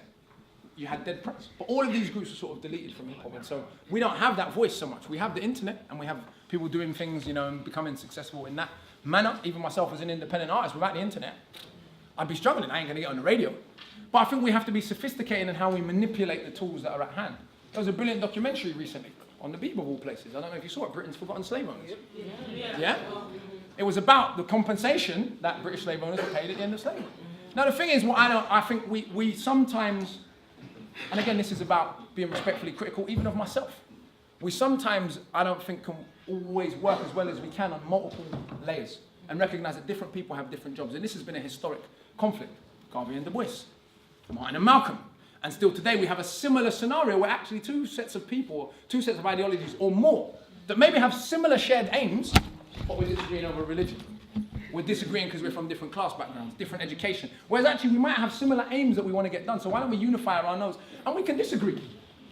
You had Dead Press. But all of these groups were sort of deleted from hip-hop, and so we don't have that voice so much. We have the internet, and we have people doing things, you know, and becoming successful in that manner. Even myself as an independent artist, without the internet, I'd be struggling. I ain't gonna get on the radio. But I think we have to be sophisticated in how we manipulate the tools that are at hand. There was a brilliant documentary recently on the Beeb of all places. I don't know if you saw it, Britain's Forgotten Slave Owners. Yeah? It was about the compensation that British slave owners were paid at the end of slavery. Now the thing is, I think we sometimes, and again this is about being respectfully critical even of myself, we sometimes, I don't think, can always work as well as we can on multiple layers and recognise that different people have different jobs. And this has been a historic conflict. Garvey and Du Bois, Martin and Malcolm. And still today we have a similar scenario where actually two sets of people, two sets of ideologies or more, that maybe have similar shared aims, but we're disagreeing over religion. We're disagreeing because we're from different class backgrounds, different education. Whereas actually we might have similar aims that we want to get done. So why don't we unify around those? And we can disagree.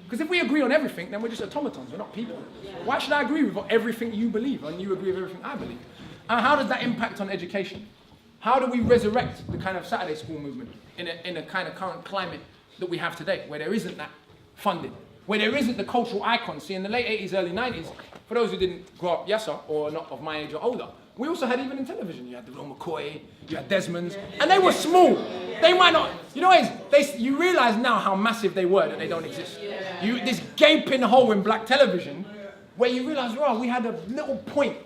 Because if we agree on everything, then we're just automatons, we're not people. Why should I agree with everything you believe and you agree with everything I believe? And how does that impact on education? How do we resurrect the kind of Saturday school movement in a kind of current climate that we have today, where there isn't that funding, where there isn't the cultural icons? See, in the late 80s, early 90s, for those who didn't grow up Yasser or not of my age or older, we also had even in television, you had the Real McCoy, you had Desmond's, and they were small. They might not, you know what it is? You realise now how massive they were, that they don't exist. This gaping hole in black television, where you realise, wow, we had a little point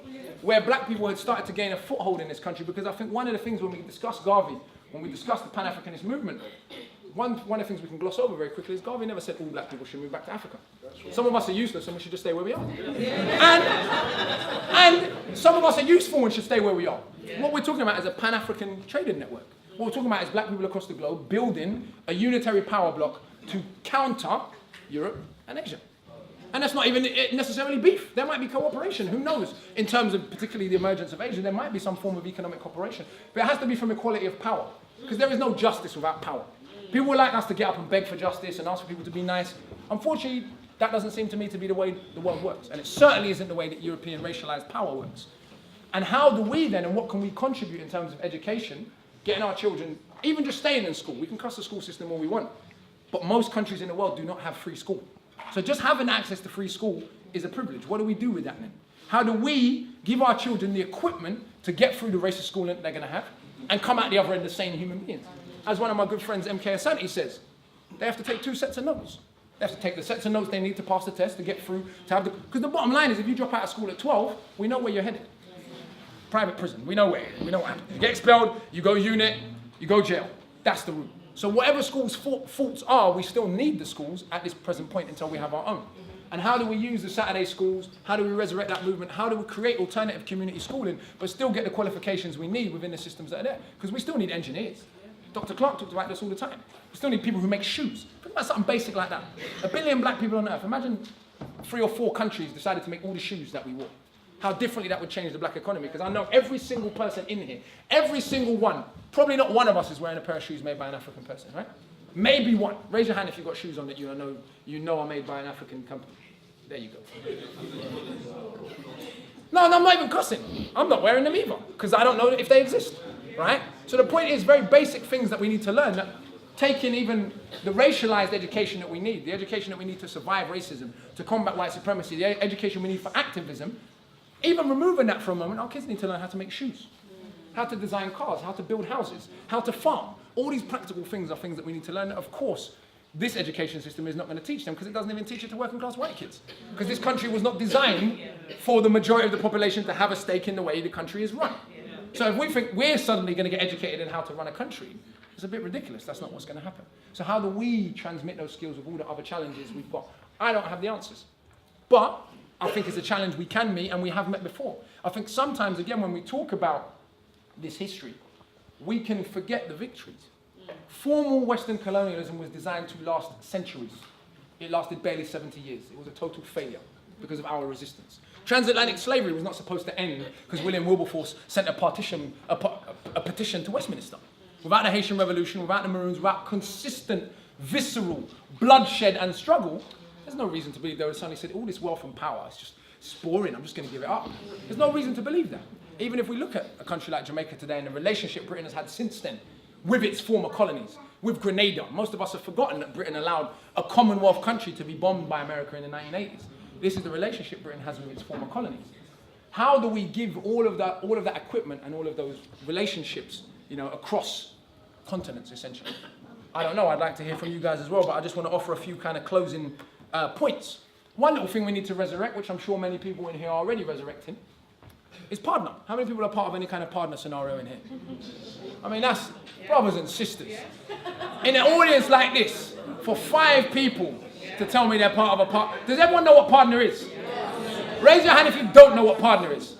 where black people had started to gain a foothold in this country, because I think one of the things when we discuss Garvey, when we discuss the Pan-Africanist movement, one of the things we can gloss over very quickly is Garvey never said all black people should move back to Africa. Some of us are useless and we should just stay where we are. And some of us are useful and should stay where we are. What we're talking about is a Pan-African trading network. What we're talking about is black people across the globe building a unitary power bloc to counter Europe and Asia. And that's not even necessarily beef. There might be cooperation, who knows? In terms of particularly the emergence of Asia, there might be some form of economic cooperation. But it has to be from equality of power, because there is no justice without power. People would like us to get up and beg for justice and ask for people to be nice. Unfortunately, that doesn't seem to me to be the way the world works. And it certainly isn't the way that European racialized power works. And how do we then, and what can we contribute in terms of education, getting our children, even just staying in school? We can cuss the school system all we want. But most countries in the world do not have free school. So just having access to free school is a privilege. What do we do with that then? How do we give our children the equipment to get through the racist schooling they're going to have and come out the other end the same human beings? As one of my good friends, MK Asante, says, they have to take 2 sets of notes. They have to take the sets of notes they need to pass the test, to get through, to have the... Because the bottom line is, if you drop out of school at 12, we know where you're headed. Private prison, we know where. We know what happens. You get expelled, you go unit, you go jail. That's the route. So whatever schools' faults are, we still need the schools at this present point until we have our own. And how do we use the Saturday schools? How do we resurrect that movement? How do we create alternative community schooling, but still get the qualifications we need within the systems that are there? Because we still need engineers. Dr. Clark talks about this all the time. We still need people who make shoes. Think about something basic like that. 1 billion black people on earth. Imagine 3 or 4 countries decided to make all the shoes that we wore. How differently that would change the black economy. Because I know every single person in here, every single one, probably not one of us is wearing a pair of shoes made by an African person, right? Maybe one. Raise your hand if you've got shoes on that you know are made by an African company. There you go. No, I'm not even cussing. I'm not wearing them either, because I don't know if they exist, right? So the point is very basic things that we need to learn, that taking even the racialized education that we need, the education that we need to survive racism, to combat white supremacy, the education we need for activism, even removing that for a moment, our kids need to learn how to make shoes, how to design cars, how to build houses, how to farm. All these practical things are things that we need to learn. Of course, this education system is not going to teach them, because it doesn't even teach it to working class white kids. Because this country was not designed for the majority of the population to have a stake in the way the country is run. So if we think we're suddenly going to get educated in how to run a country, it's a bit ridiculous. That's not what's going to happen. So how do we transmit those skills with all the other challenges we've got? I don't have the answers. But I think it's a challenge we can meet and we have met before. I think sometimes, again, when we talk about this history, we can forget the victories. Formal Western colonialism was designed to last centuries. It lasted barely 70 years. It was a total failure because of our resistance. Transatlantic slavery was not supposed to end because William Wilberforce sent a petition to Westminster. without the Haitian Revolution, without the Maroons, without consistent, visceral bloodshed and struggle, there's no reason to believe they would suddenly say, all this wealth and power, it's boring, I'm just going to give it up. There's no reason to believe that. Even if we look at a country like Jamaica today and the relationship Britain has had since then with its former colonies, with Grenada. Most of us have forgotten that Britain allowed a Commonwealth country to be bombed by America in the 1980s. This is the relationship Britain has with its former colonies. How do we give all of that equipment and all of those relationships, across continents, essentially? I don't know, I'd like to hear from you guys as well, but I just want to offer a few kind of closing points. One little thing we need to resurrect, which I'm sure many people in here are already resurrecting, is partner. How many people are part of any kind of partner scenario in here? I mean, that's brothers and sisters. In an audience like this, for 5 people to tell me they're part of a partner. Does everyone know what partner is? Raise your hand if you don't know what partner is.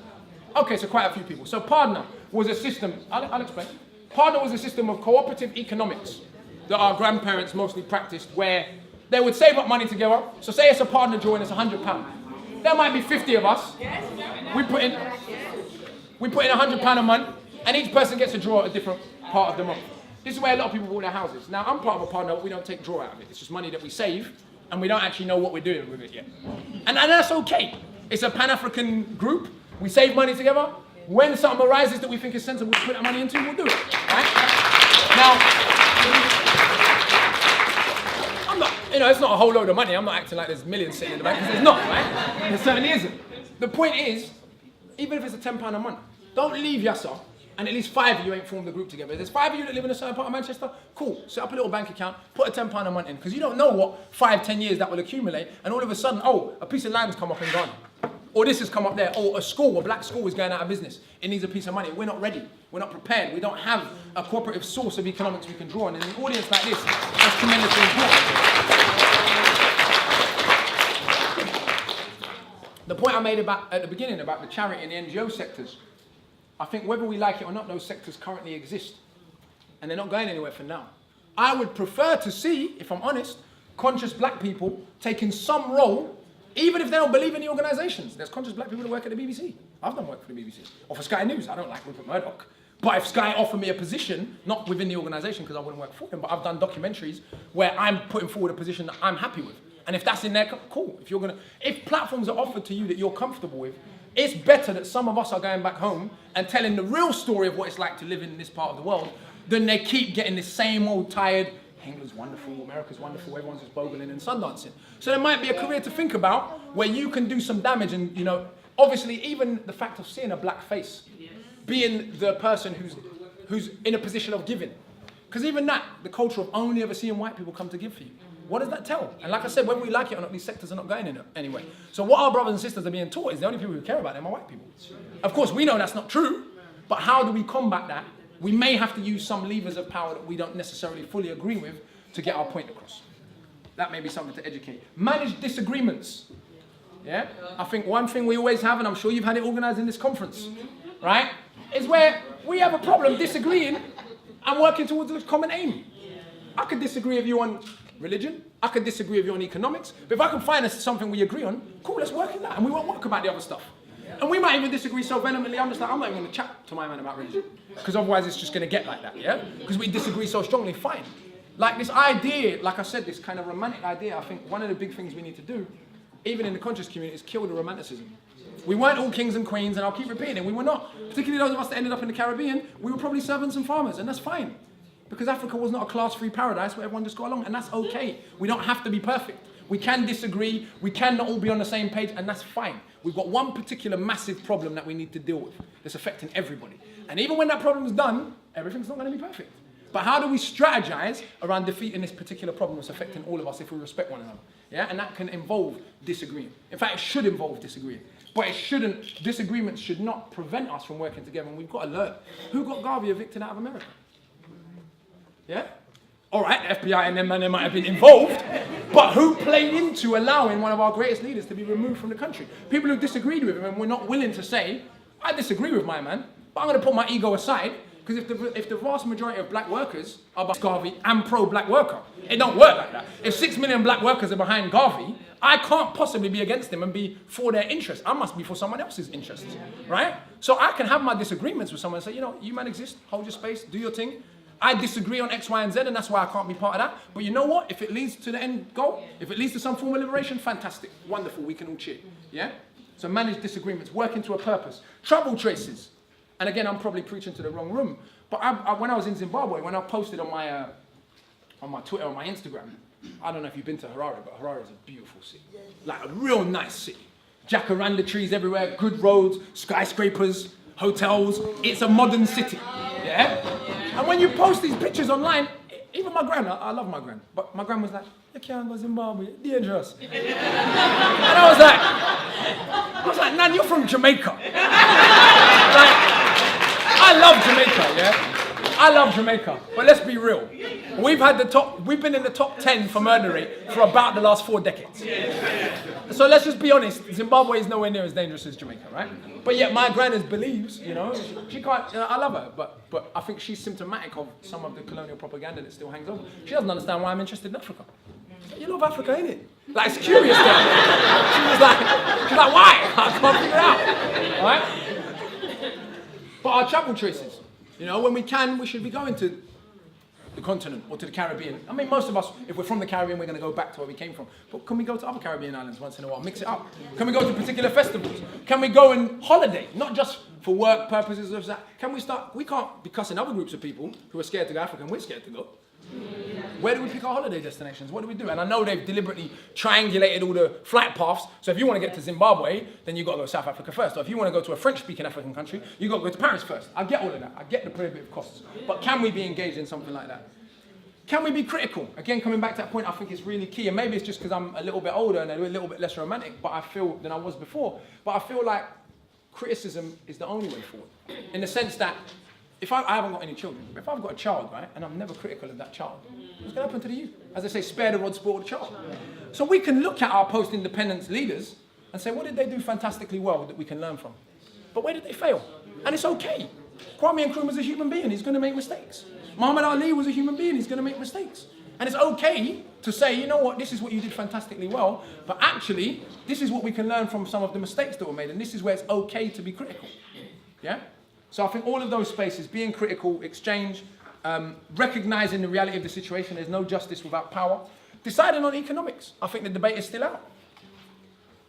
Okay, so quite a few people. So partner was a system, I'll explain. Partner was a system of cooperative economics that our grandparents mostly practiced, where they would save up money together. So say it's a partner draw and it's £100. There might be 50 of us. We put in £100 a month, and each person gets a draw at a different part of the month. This is where a lot of people bought their houses. Now, I'm part of a partner, but we don't take draw out of it. It's just money that we save, and we don't actually know what we're doing with it yet. And that's okay. It's a Pan-African group. We save money together. When something arises that we think is sensible to put that money into, we'll do it. Right? Now, I'm not, it's not a whole load of money. I'm not acting like there's millions sitting in the bank, because there's not, right? There certainly isn't. The point is, even if it's a £10 a month, don't leave Yasser and at least 5 of you ain't formed a group together. If there's 5 of you that live in a certain part of Manchester, cool. Set up a little bank account, put a £10 a month in, because you don't know what 5-10 years that will accumulate, and all of a sudden, a piece of land's come up and gone. Or this has come up there, or a black school is going out of business. It needs a piece of money. We're not ready. We're not prepared. We don't have a cooperative source of economics we can draw on. And in an audience like this, that's tremendously important. The point I made at the beginning about the charity and the NGO sectors, I think whether we like it or not, those sectors currently exist. And they're not going anywhere for now. I would prefer to see, if I'm honest, conscious black people taking some role, even if they don't believe in the organisations. There's conscious black people that work at the BBC. I've done work for the BBC. Or for Sky News. I don't like Rupert Murdoch. But if Sky offer me a position, not within the organisation because I wouldn't work for them, but I've done documentaries where I'm putting forward a position that I'm happy with. And if that's in there, cool. If platforms are offered to you that you're comfortable with, it's better that some of us are going back home and telling the real story of what it's like to live in this part of the world than they keep getting the same old tired, England's wonderful, America's wonderful, everyone's just bogling and sun dancing. So there might be a career to think about where you can do some damage and, obviously even the fact of seeing a black face, being the person who's in a position of giving. Because even that, the culture of only ever seeing white people come to give for you. What does that tell? And like I said, whether we like it or not, these sectors are not going in it anyway. So what our brothers and sisters are being taught is the only people who care about them are white people. Of course, we know that's not true, but how do we combat that? We may have to use some levers of power that we don't necessarily fully agree with to get our point across. That may be something to educate. Manage disagreements. Yeah? I think one thing we always have, and I'm sure you've had it organised in this conference, right, is where we have a problem disagreeing and working towards a common aim. I could disagree with you on religion, I could disagree with you on economics, but if I can find something we agree on, cool, let's work on that, and we won't work about the other stuff. And we might even disagree so vehemently, I'm not even going to chat to my man about religion, because otherwise it's just going to get like that, yeah? Because we disagree so strongly, fine. Like this idea, like I said, this kind of romantic idea, I think one of the big things we need to do, even in the conscious community, is kill the romanticism. We weren't all kings and queens, and I'll keep repeating it, we were not. Particularly those of us that ended up in the Caribbean, we were probably servants and farmers, and that's fine. Because Africa was not a class-free paradise where everyone just got along, and that's okay. We don't have to be perfect. We can disagree, we can not all be on the same page, and that's fine. We've got one particular massive problem that we need to deal with that's affecting everybody. And even when that problem is done, everything's not going to be perfect. But how do we strategize around defeating this particular problem that's affecting all of us if we respect one another? Yeah, and that can involve disagreeing. In fact, it should involve disagreeing. But disagreements should not prevent us from working together, and we've got to learn. Who got Garvey evicted out of America? Yeah? All right, the FBI and them man, they might have been involved, but who played into allowing one of our greatest leaders to be removed from the country? People who disagreed with him and were not willing to say, I disagree with my man, but I'm going to put my ego aside, because if the vast majority of black workers are behind Garvey and pro-black worker, it don't work like that. If 6 million black workers are behind Garvey, I can't possibly be against them and be for their interests. I must be for someone else's interests, right? So I can have my disagreements with someone and say, you man exist, hold your space, do your thing. I disagree on X, Y, and Z, and that's why I can't be part of that. But you know what? If it leads to the end goal, if it leads to some form of liberation, fantastic, wonderful, we can all cheer. Yeah? So manage disagreements, working to a purpose. Travel traces. And again, I'm probably preaching to the wrong room. But when I was in Zimbabwe, when I posted on my Twitter, on my Instagram, I don't know if you've been to Harare, but Harare is a beautiful city. Like a real nice city. Jacaranda trees everywhere, good roads, skyscrapers, hotels. It's a modern city. Yeah? And when you post these pictures online, even my gran, I love my gran, but my gran was like, you can't go Zimbabwe, dangerous. And I was like, Nan, you're from Jamaica. Like, I love Jamaica, yeah? I love Jamaica, but let's be real. We've been in the top 10 for murder rate for about the last 4 decades. So let's just be honest, Zimbabwe is nowhere near as dangerous as Jamaica, right? But yet my granddad believes, you know, she can't, you know, I love her, but I think she's symptomatic of some of the colonial propaganda that still hangs over. She doesn't understand why I'm interested in Africa. You love Africa, innit? Like, it's curious that. She's like, why? I can't figure it out, right? But our travel traces, you know, when we can, we should be going to the continent or to the Caribbean. I mean, most of us, if we're from the Caribbean, we're going to go back to where we came from. But can we go to other Caribbean islands once in a while, mix it up? Can we go to particular festivals? Can we go and holiday, not just for work purposes or that? We can't be cussing other groups of people who are scared to go to Africa and we're scared to go. Where do we pick our holiday destinations? What do we do? And I know they've deliberately triangulated all the flight paths. So if you want to get to Zimbabwe, then you've got to go to South Africa first. Or if you want to go to a French-speaking African country, you've got to go to Paris first. I get all of that. I get the prohibitive costs. But can we be engaged in something like that? Can we be critical? Again, coming back to that point, I think it's really key. And maybe it's just because I'm a little bit older and a little bit less romantic, but I feel than I was before. But I feel like criticism is the only way forward. In the sense that if I haven't got any children, if I've got a child, right, and I'm never critical of that child, what's going to happen to the youth? As they say, spare the rod, spoil the child. So we can look at our post-independence leaders and say, what did they do fantastically well that we can learn from? But where did they fail? And it's okay. Kwame Nkrumah is a human being. He's going to make mistakes. Muhammad Ali was a human being. He's going to make mistakes. And it's okay to say, you know what, this is what you did fantastically well, but actually, this is what we can learn from some of the mistakes that were made, and this is where it's okay to be critical. Yeah? So I think all of those spaces, being critical, exchange, recognizing the reality of the situation, there's no justice without power. Deciding on economics. I think the debate is still out.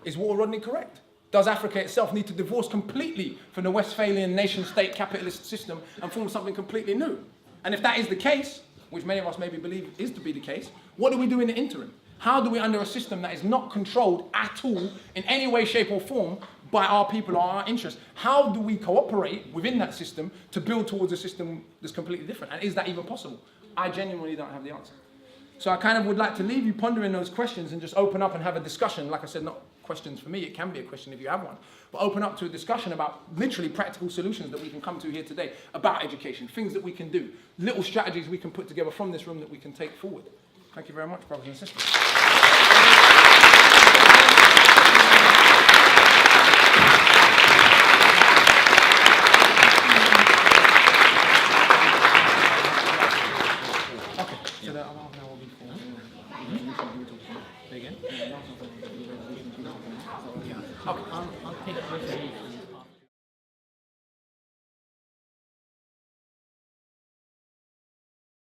Is Walter Rodney correct? Does Africa itself need to divorce completely from the Westphalian nation-state capitalist system and form something completely new? And if that is the case, which many of us maybe believe is to be the case, what do we do in the interim? How do we, under a system that is not controlled at all in any way, shape or form by our people or our interests, how do we cooperate within that system to build towards a system that's completely different? And is that even possible? I genuinely don't have the answer. So I kind of would like to leave you pondering those questions and just open up and have a discussion. Like I said, not questions for me, it can be a question if you have one, but open up to a discussion about literally practical solutions that we can come to here today about education, things that we can do, little strategies we can put together from this room that we can take forward. Thank you very much, brothers and sisters. I'll take questions.